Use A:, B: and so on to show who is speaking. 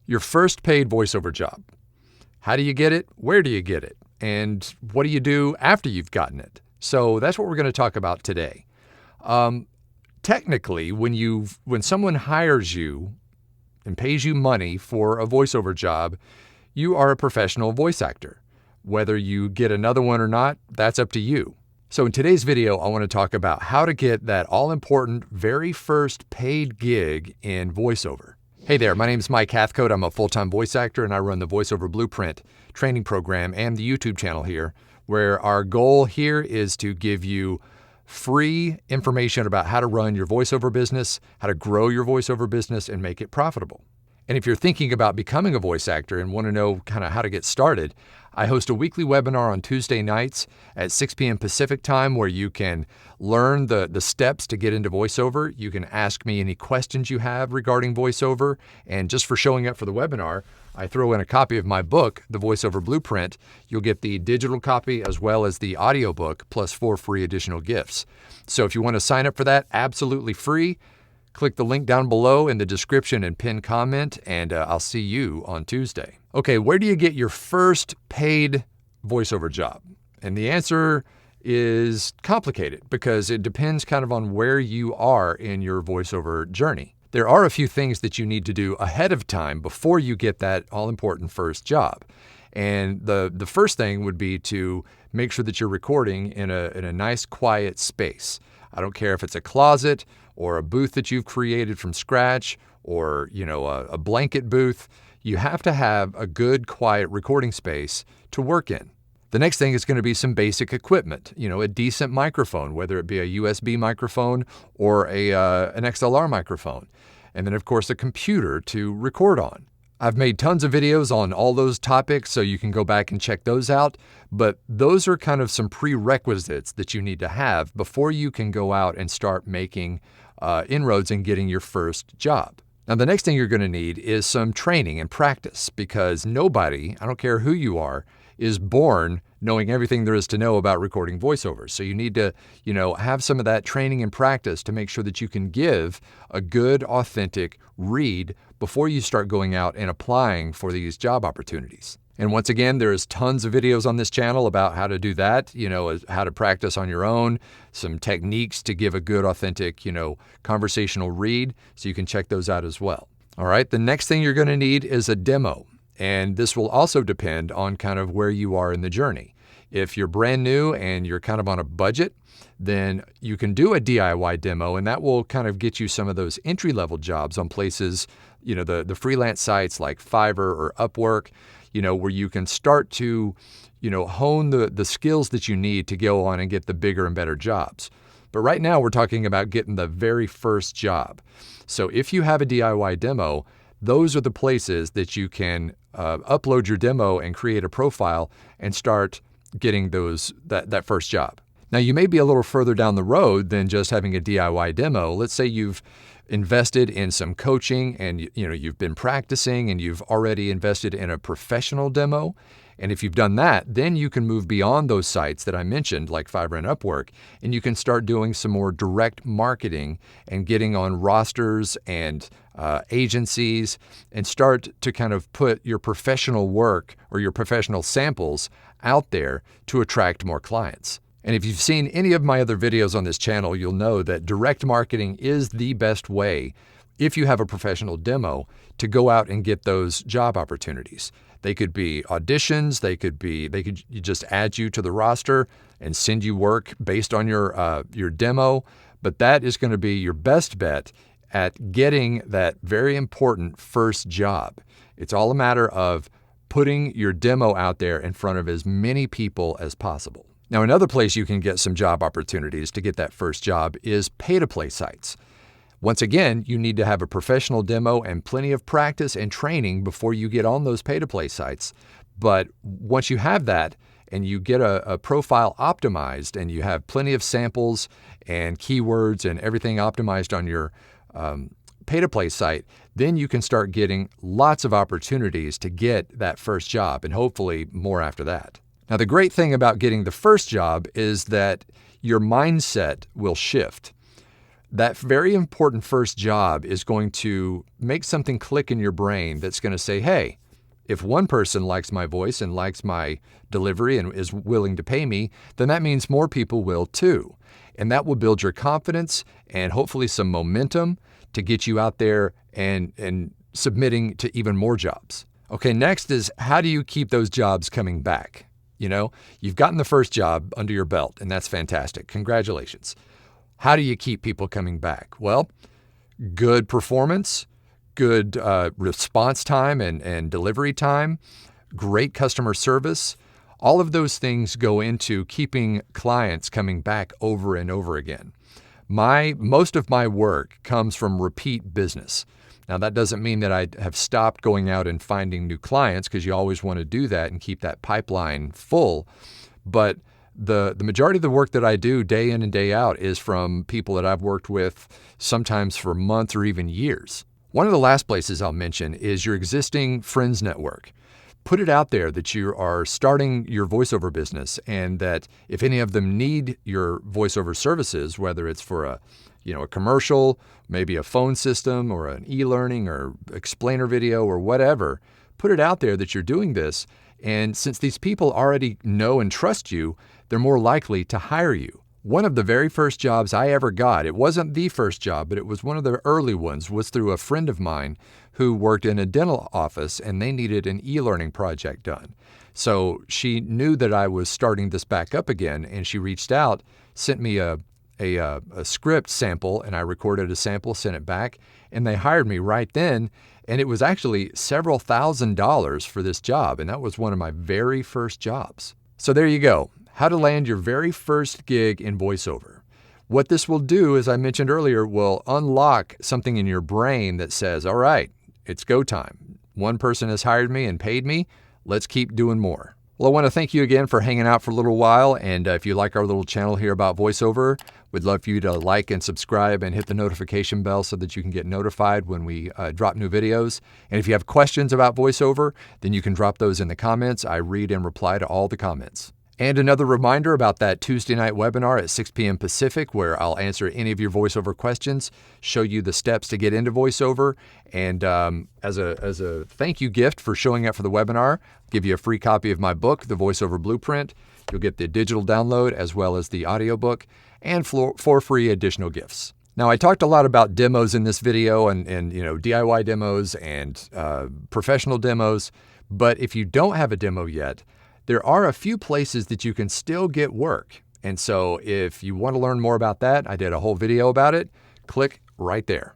A: Your first paid voiceover job. How do you get it? Where do you get it? And what do you do after you've gotten it? So that's what we're going to talk about today. Technically, when someone hires you and pays you money for a voiceover job, you are a professional voice actor. Whether you get another one or not, that's up to you. So in today's video, I want to talk about how to get that all-important very first paid gig in voiceover. Hey there, my name is Mike Hathcote. I'm a full-time voice actor and I run the Voiceover Blueprint training program and the YouTube channel here, where our goal here is to give you free information about how to run your voiceover business, how to grow your voiceover business and make it profitable. And if you're thinking about becoming a voice actor and want to know kind of how to get started, I host a weekly webinar on Tuesday nights at 6 p.m. Pacific time where you can learn the steps to get into voiceover. You can ask me any questions you have regarding voiceover. And just for showing up for the webinar, I throw in a copy of my book, The Voiceover Blueprint. You'll get the digital copy as well as the audiobook plus 4 free additional gifts. So if you want to sign up for that, absolutely free. Click the link down below in the description and pin comment, and I'll see you on Tuesday. Okay, where do you get your first paid voiceover job? And the answer is complicated because it depends kind of on where you are in your voiceover journey. There are a few things that you need to do ahead of time before you get that all-important first job. And the first thing would be to make sure that you're recording in a nice, quiet space. I don't care if it's a closet or a booth that you've created from scratch or, a blanket booth. You have to have a good, quiet recording space to work in. The next thing is going to be some basic equipment, a decent microphone, whether it be a USB microphone or an XLR microphone. And then, of course, a computer to record on. I've made tons of videos on all those topics, so you can go back and check those out. But those are kind of some prerequisites that you need to have before you can go out and start making inroads and getting your first job. Now, the next thing you're going to need is some training and practice because nobody, I don't care who you are, is born knowing everything there is to know about recording voiceovers. So you need to, have some of that training and practice to make sure that you can give a good, authentic read before you start going out and applying for these job opportunities. And once again, there's tons of videos on this channel about how to do that, how to practice on your own, some techniques to give a good, authentic, conversational read. So you can check those out as well. All right. The next thing you're going to need is a demo. And this will also depend on kind of where you are in the journey. If you're brand new and you're kind of on a budget, then you can do a DIY demo and that will kind of get you some of those entry-level jobs on places, the freelance sites like Fiverr or Upwork, where you can start to, hone the skills that you need to go on and get the bigger and better jobs. But right now we're talking about getting the very first job. So if you have a DIY demo, those are the places that you can upload your demo and create a profile and start getting that first job. Now, you may be a little further down the road than just having a DIY demo. Let's say you've invested in some coaching and you've been practicing and you've already invested in a professional demo. And if you've done that, then you can move beyond those sites that I mentioned, like Fiverr and Upwork, and you can start doing some more direct marketing and getting on rosters and agencies and start to kind of put your professional work or your professional samples out there to attract more clients. And if you've seen any of my other videos on this channel, you'll know that direct marketing is the best way, if you have a professional demo, to go out and get those job opportunities. They could be auditions, they could just add you to the roster and send you work based on your demo, but that is going to be your best bet at getting that very important first job. It's all a matter of putting your demo out there in front of as many people as possible. Now, another place you can get some job opportunities to get that first job is pay-to-play sites. Once again, you need to have a professional demo and plenty of practice and training before you get on those pay-to-play sites. But once you have that and you get a profile optimized and you have plenty of samples and keywords and everything optimized on your pay-to-play site, then you can start getting lots of opportunities to get that first job and hopefully more after that. Now, the great thing about getting the first job is that your mindset will shift. That very important first job is going to make something click in your brain that's going to say, hey, if one person likes my voice and likes my delivery and is willing to pay me, then that means more people will too. And that will build your confidence and hopefully some momentum to get you out there and submitting to even more jobs. Okay, next is, how do you keep those jobs coming back? You know, you've gotten the first job under your belt, and that's fantastic. Congratulations. How do you keep people coming back? Well, good performance, good response time and delivery time, great customer service. All of those things go into keeping clients coming back over and over again. Most of my work comes from repeat business. Now, that doesn't mean that I have stopped going out and finding new clients, because you always want to do that and keep that pipeline full. But the majority of the work that I do day in and day out is from people that I've worked with sometimes for months or even years. One of the last places I'll mention is your existing friends network. Put it out there that you are starting your voiceover business, and that if any of them need your voiceover services, whether it's for a commercial, maybe a phone system or an e-learning or explainer video or whatever, put it out there that you're doing this. And since these people already know and trust you, they're more likely to hire you. One of the very first jobs I ever got, it wasn't the first job, but it was one of the early ones, was through a friend of mine who worked in a dental office, and they needed an e-learning project done. So she knew that I was starting this back up again, and she reached out, sent me a script sample, and I recorded a sample, sent it back, and they hired me right then. And it was actually several $1,000s for this job, and that was one of my very first jobs. So there you go, how to land your very first gig in voiceover. What this will do, as I mentioned earlier, will unlock something in your brain that says, all right, it's go time. One person has hired me and paid me. Let's keep doing more. Well, I want to thank you again for hanging out for a little while. And if you like our little channel here about voiceover, we'd love for you to like and subscribe and hit the notification bell so that you can get notified when we drop new videos. And if you have questions about voiceover, then you can drop those in the comments. I read and reply to all the comments. And another reminder about that Tuesday night webinar at 6 p.m. Pacific, where I'll answer any of your voiceover questions, show you the steps to get into voiceover, and as a thank you gift for showing up for the webinar, give you a free copy of my book, The Voiceover Blueprint. You'll get the digital download as well as the audiobook, and for free additional gifts. Now, I talked a lot about demos in this video, and DIY demos and professional demos, but if you don't have a demo yet, there are a few places that you can still get work. And so if you want to learn more about that, I did a whole video about it. Click right there.